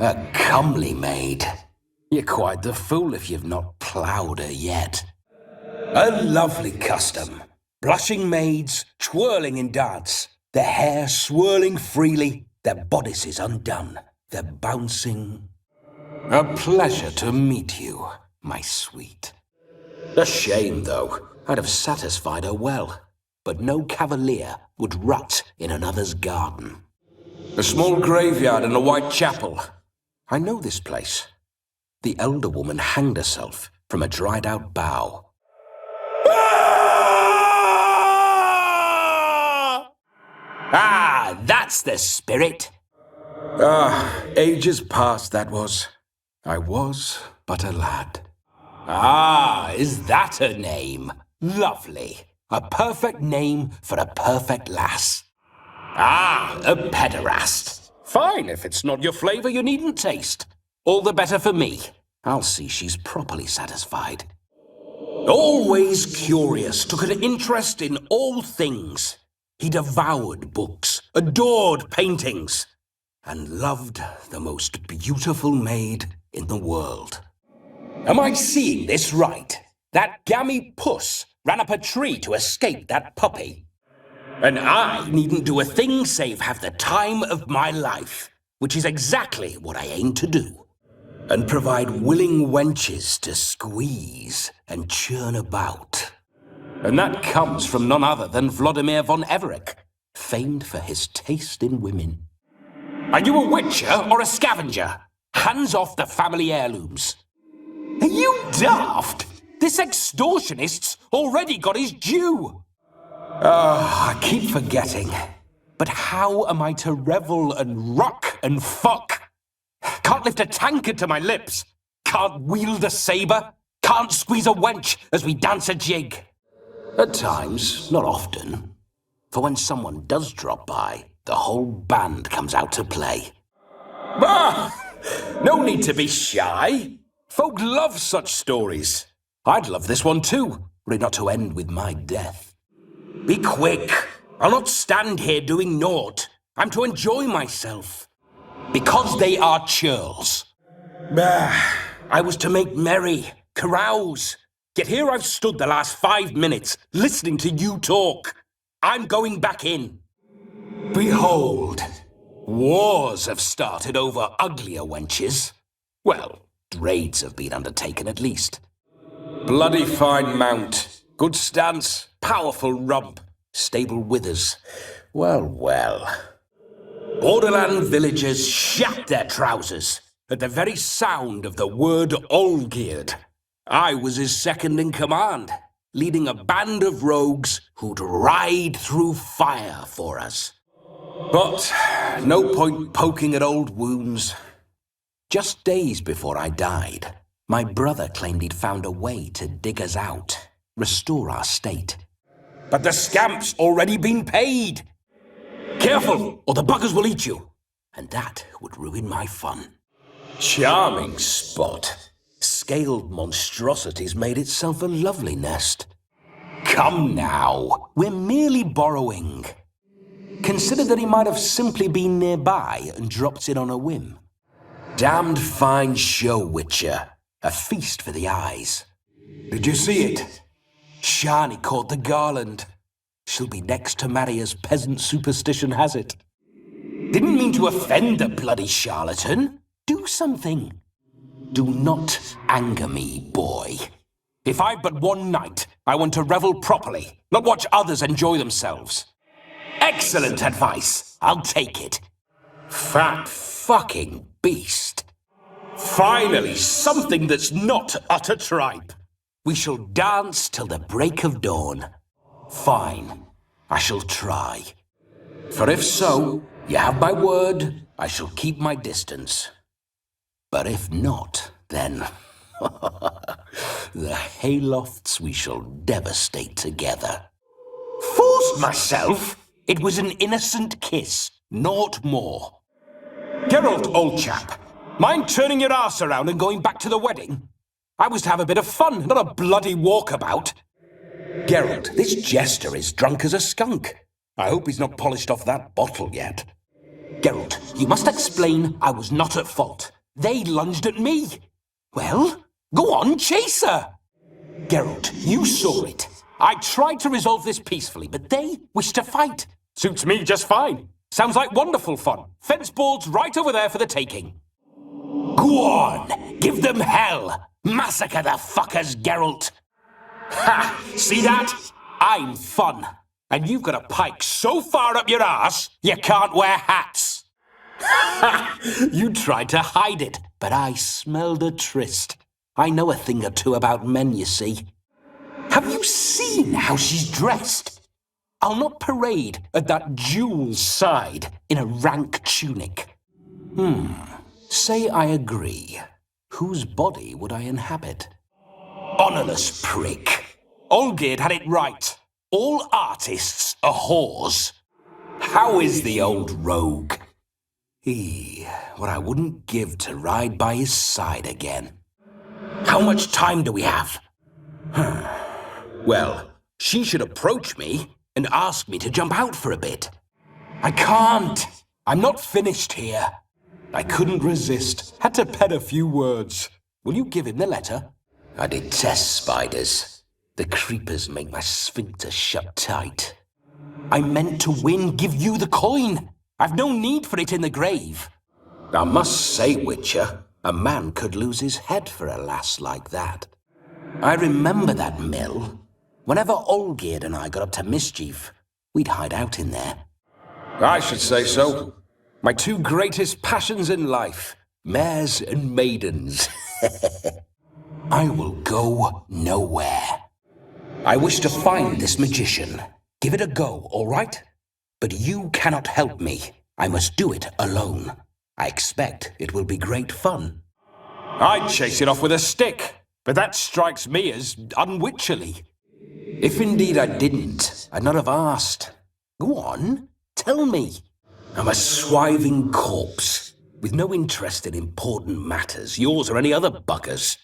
A comely maid. You're quite the fool if you've not ploughed her yet. A lovely custom. Blushing maids, twirling in dance, their hair swirling freely, their bodices undone, their bouncing. A pleasure to meet you, my sweet. A shame, though. I'd have satisfied her well, but no cavalier would rut in another's garden. A small graveyard and a white chapel. I know this place. The elder woman hanged herself from a dried-out bough. Ah, that's the spirit. Ages past that was. I was but a lad. Ah, is that her name? Lovely. A perfect name for a perfect lass. Ah, a pederast. Fine, if it's not your flavour, you needn't taste. All the better for me. I'll see she's properly satisfied. Always curious, took an interest in all things. He devoured books, adored paintings, and loved the most beautiful maid in the world. Am I seeing this right? That gammy puss ran up a tree to escape that puppy. And I needn't do a thing save have the time of my life, which is exactly what I aim to do. And provide willing wenches to squeeze and churn about. And that comes from none other than Vlodimir von Everec, famed for his taste in women. Are you a witcher or a scavenger? Hands off the family heirlooms. Are you daft? This extortionist's already got his due. I keep forgetting. But how am I to revel and rock and fuck? Can't lift a tankard to my lips. Can't wield a sabre. Can't squeeze a wench as we dance a jig. At times, not often. For when someone does drop by, the whole band comes out to play. No need to be shy. Folk love such stories. I'd love this one too, were it not to end with my death. Be quick. I'll not stand here doing naught. I'm to enjoy myself. Because they are churls. I was to make merry, carouse. Yet here I've stood the last 5 minutes, listening to you talk. I'm going back in. Behold, wars have started over uglier wenches. Well, raids have been undertaken at least. Bloody fine mount, good stance, powerful rump, stable withers. Well, well. Borderland villagers shat their trousers at the very sound of the word Olgierd. I was his second in command, leading a band of rogues who'd ride through fire for us. But no point poking at old wounds. Just days before I died, my brother claimed he'd found a way to dig us out, restore our state. But the scamp's already been paid. Careful, or the buggers will eat you. And that would ruin my fun. Charming spot. Scaled monstrosities made itself a lovely nest. Come now, we're merely borrowing. Consider that he might have simply been nearby and dropped in on a whim. Damned fine show, Witcher. A feast for the eyes. Did you see it? Shani caught the garland. She'll be next to marry as peasant superstition has it. Didn't mean to offend the bloody charlatan. Do something. Do not anger me, boy. If I've but one night, I want to revel properly, not watch others enjoy themselves. Excellent advice. I'll take it. Fat fucking beast. Finally, something that's not utter tripe. We shall dance till the break of dawn. Fine. I shall try. For if so, you have my word, I shall keep my distance. But if not, then the haylofts we shall devastate together. Forced myself? It was an innocent kiss, naught more. Geralt, old chap, mind turning your arse around and going back to the wedding? I was to have a bit of fun, not a bloody walkabout. Geralt, this jester is drunk as a skunk. I hope he's not polished off that bottle yet. Geralt, you must explain I was not at fault. They lunged at me. Well, go on, chase her. Geralt, you saw it. I tried to resolve this peacefully, but they wished to fight. Suits me just fine. Sounds like wonderful fun. Fence boards right over there for the taking. Go on, give them hell. Massacre the fuckers, Geralt. Ha! See that? I'm fun. And you've got a pike so far up your arse, you can't wear hats. Ha! You tried to hide it, but I smelled a tryst. I know a thing or two about men, you see. Have you seen how she's dressed? I'll not parade at that jewel's side in a rank tunic. Say I agree. Whose body would I inhabit? Honourless prick. Olgierd had it right. All artists are whores. How is the old rogue? What I wouldn't give to ride by his side again. How much time do we have? Well, she should approach me and ask me to jump out for a bit. I can't. I'm not finished here. I couldn't resist. Had to pen a few words. Will you give him the letter? I detest spiders. The creepers make my sphincter shut tight. I meant to win, give you the coin. I've no need for it in the grave. I must say, Witcher, a man could lose his head for a lass like that. I remember that mill. Whenever Olgierd and I got up to mischief, we'd hide out in there. I should say so. My two greatest passions in life, mares and maidens. I will go nowhere. I wish to find this magician. Give it a go, all right? But you cannot help me. I must do it alone. I expect it will be great fun. I'd chase it off with a stick, but that strikes me as unwitcherly. If indeed I didn't, I'd not have asked. Go on, tell me. I'm a swiving corpse, with no interest in important matters, yours or any other buggers.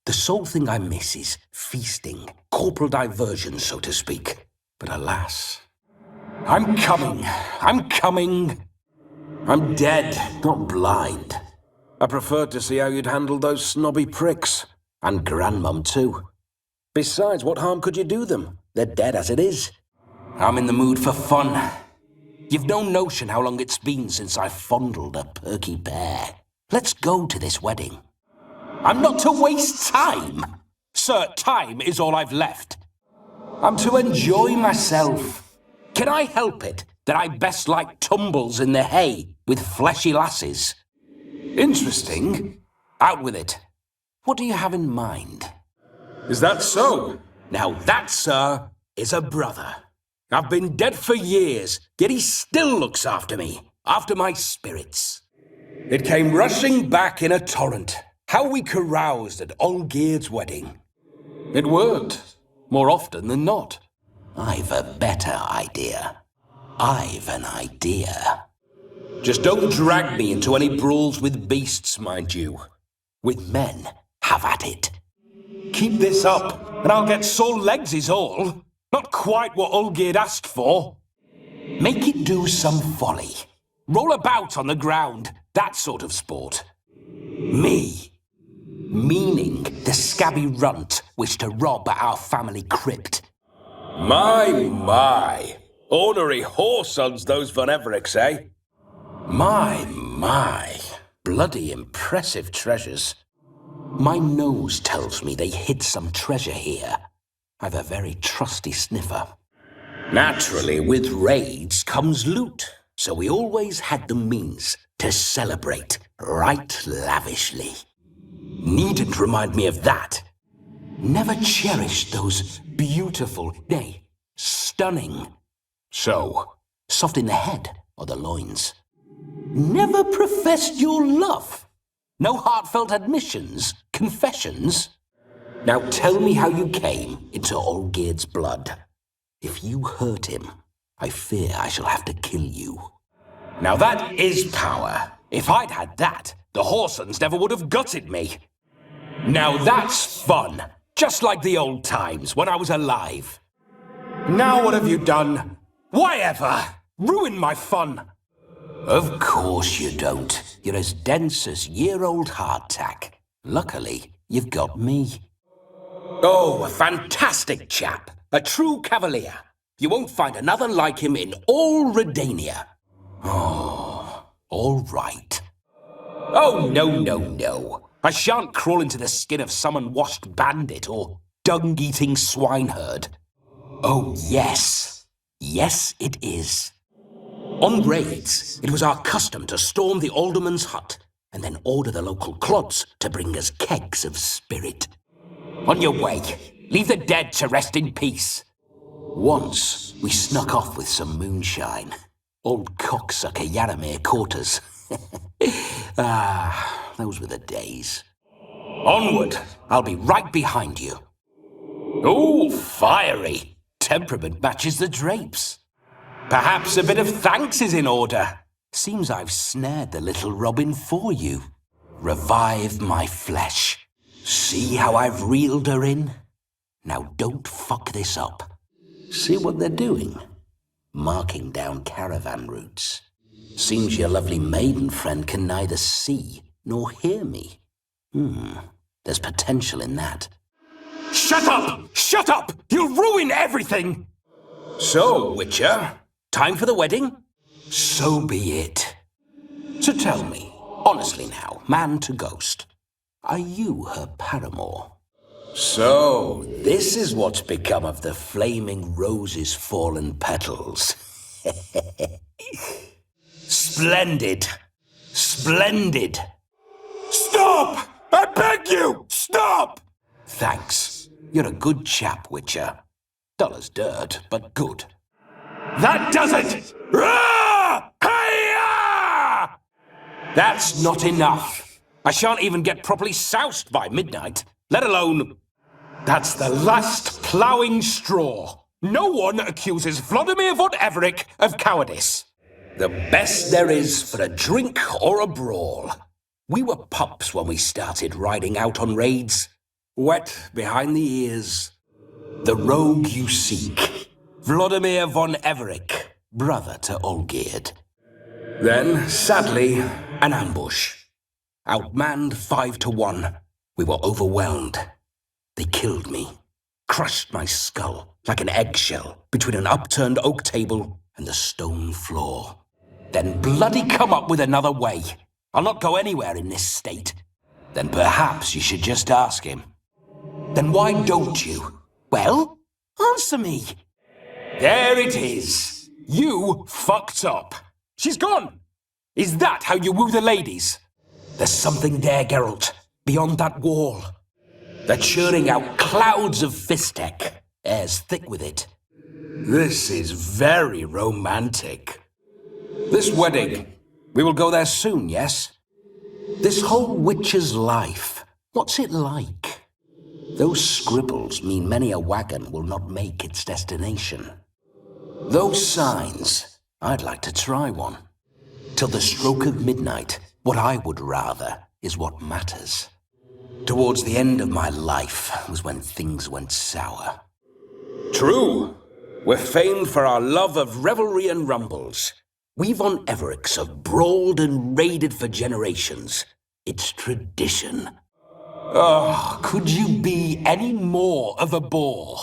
The sole thing I miss is feasting, corporal diversion, so to speak. But alas, I'm coming. I'm dead, not blind. I preferred to see how you'd handle those snobby pricks. And Grandmum, too. Besides, what harm could you do them? They're dead as it is. I'm in the mood for fun. You've no notion how long it's been since I fondled a perky bear. Let's go to this wedding. I'm not to waste time. Sir, time is all I've left. I'm to enjoy myself. Can I help it that I best like tumbles in the hay with fleshy lasses? Interesting. Out with it. What do you have in mind? Is that so? Now that, sir, is a brother. I've been dead for years, yet he still looks after me, after my spirits. It came rushing back in a torrent. How we caroused at Olgierd's wedding. It worked, more often than not. I've a better idea. I've an idea. Just don't drag me into any brawls with beasts, mind you. With men, have at it. Keep this up, and I'll get sore legs is all. Not quite what Olgierd asked for. Make it do some folly. Roll about on the ground, that sort of sport. Me, meaning the scabby runt, wished to rob our family crypt. My. Ornery whoresons those von Everecs, eh? My. Bloody impressive treasures. My nose tells me they hid some treasure here. I've a very trusty sniffer. Naturally, with raids comes loot, so we always had the means to celebrate right lavishly. Needn't remind me of that. Never cherished those beautiful, nay, stunning. So, soft in the head or the loins. Never professed your love. No heartfelt admissions, confessions. Now tell me how you came into Olgierd's blood. If you hurt him, I fear I shall have to kill you. Now that is power. If I'd had that, the Whoresons never would have gutted me. Now that's fun. Just like the old times when I was alive. Now what have you done? Why ever? Ruined my fun. Of course you don't. You're as dense as year-old hardtack. Luckily, you've got me. Oh, a fantastic chap. A true cavalier. You won't find another like him in all Redania. Oh, all right. Oh, no. I shan't crawl into the skin of some unwashed bandit or dung-eating swineherd. Oh, yes. Yes, it is. On raids, it was our custom to storm the alderman's hut and then order the local clods to bring us kegs of spirit. On your way, leave the dead to rest in peace. Once, we snuck off with some moonshine. Old cocksucker Yaramir caught us. Those were the days. Onward, I'll be right behind you. Oh, fiery. Temperament matches the drapes. Perhaps a bit of thanks is in order. Seems I've snared the little robin for you. Revive my flesh. See how I've reeled her in? Now don't fuck this up. See what they're doing? Marking down caravan routes. Seems your lovely maiden friend can neither see nor hear me. There's potential in that. Shut up! Shut up! You'll ruin everything! So, Witcher, time for the wedding? So be it. So tell me, honestly now, man to ghost, are you her paramour? So, this is what's become of the flaming rose's fallen petals. Splendid. Splendid. Stop! I beg you! Stop! Thanks. You're a good chap, Witcher. Dull as dirt, but good. That does it! Rah! Hi-ya! That's not enough. I shan't even get properly soused by midnight, let alone... That's the last ploughing straw. No one accuses Vlodimir von Everec of cowardice. The best there is for a drink or a brawl. We were pups when we started riding out on raids. Wet behind the ears. The rogue you seek. Vlodimir von Everec, brother to Olgierd. Then, sadly, an ambush. Outmanned 5-1. We were overwhelmed. They killed me. Crushed my skull like an eggshell between an upturned oak table and the stone floor. Then bloody come up with another way. I'll not go anywhere in this state. Then perhaps you should just ask him. Then why don't you? Well, answer me. There it is. You fucked up. She's gone. Is that how you woo the ladies? There's something there, Geralt, beyond that wall. They're churning out clouds of fistek. Air's thick with it. This is very romantic. This wedding, we will go there soon, yes? This whole witcher's life, what's it like? Those scribbles mean many a wagon will not make its destination. Those signs, I'd like to try one. Till the stroke of midnight, what I would rather is what matters. Towards the end of my life was when things went sour. True. We're famed for our love of revelry and rumbles. We von Everecs have brawled and raided for generations. It's tradition. Oh, could you be any more of a bore?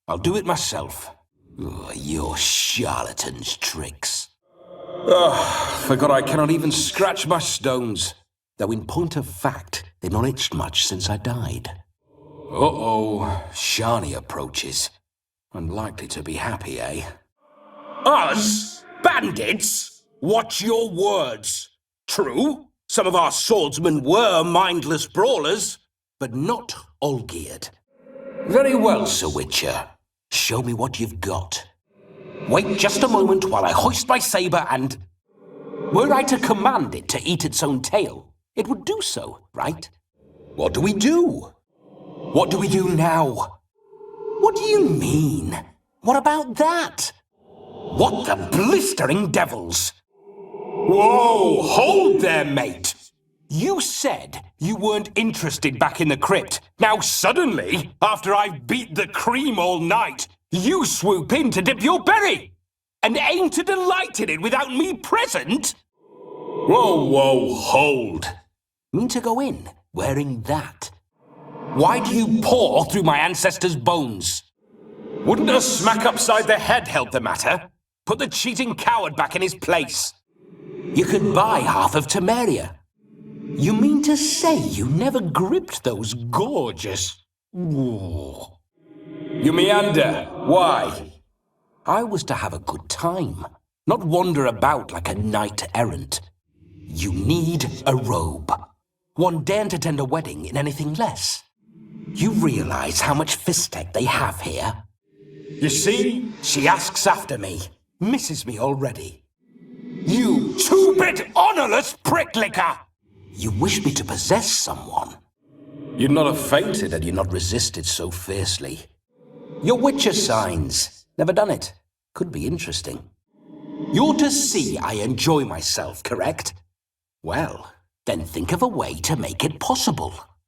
I'll do it myself. Oh, your charlatan's tricks. Oh, forgot I cannot even scratch my stones. Though in point of fact, they've not itched much since I died. Uh-oh, Shani approaches. Unlikely to be happy, eh? Us? Bandits? Watch your words. True, some of our swordsmen were mindless brawlers, but not Olgierd. Very well, Sir Witcher. Show me what you've got. Wait just a moment while I hoist my saber and... Were I to command it to eat its own tail, it would do so, right? What do we do? What do we do now? What do you mean? What about that? What the blistering devils? Whoa, hold there, mate. You said you weren't interested back in the crypt. Now suddenly, after I've beat the cream all night, you swoop in to dip your berry and aim to delight in it without me present? Whoa, hold. Mean to go in wearing that? Why do you paw through my ancestors' bones? Wouldn't a smack upside the head help the matter? Put the cheating coward back in his place. You could buy half of Temeria. You mean to say you never gripped those gorgeous... Ooh. You meander. Why? I was to have a good time, not wander about like a knight-errant. You need a robe. One daren't attend a wedding in anything less. You realize how much fistek they have here? You see, she asks after me, misses me already. You two-bit honorless pricklicker! You wish me to possess someone? You'd not have fainted had you not resisted so fiercely. Your witcher signs. Never done it. Could be interesting. You're to see I enjoy myself, correct? Well, then think of a way to make it possible.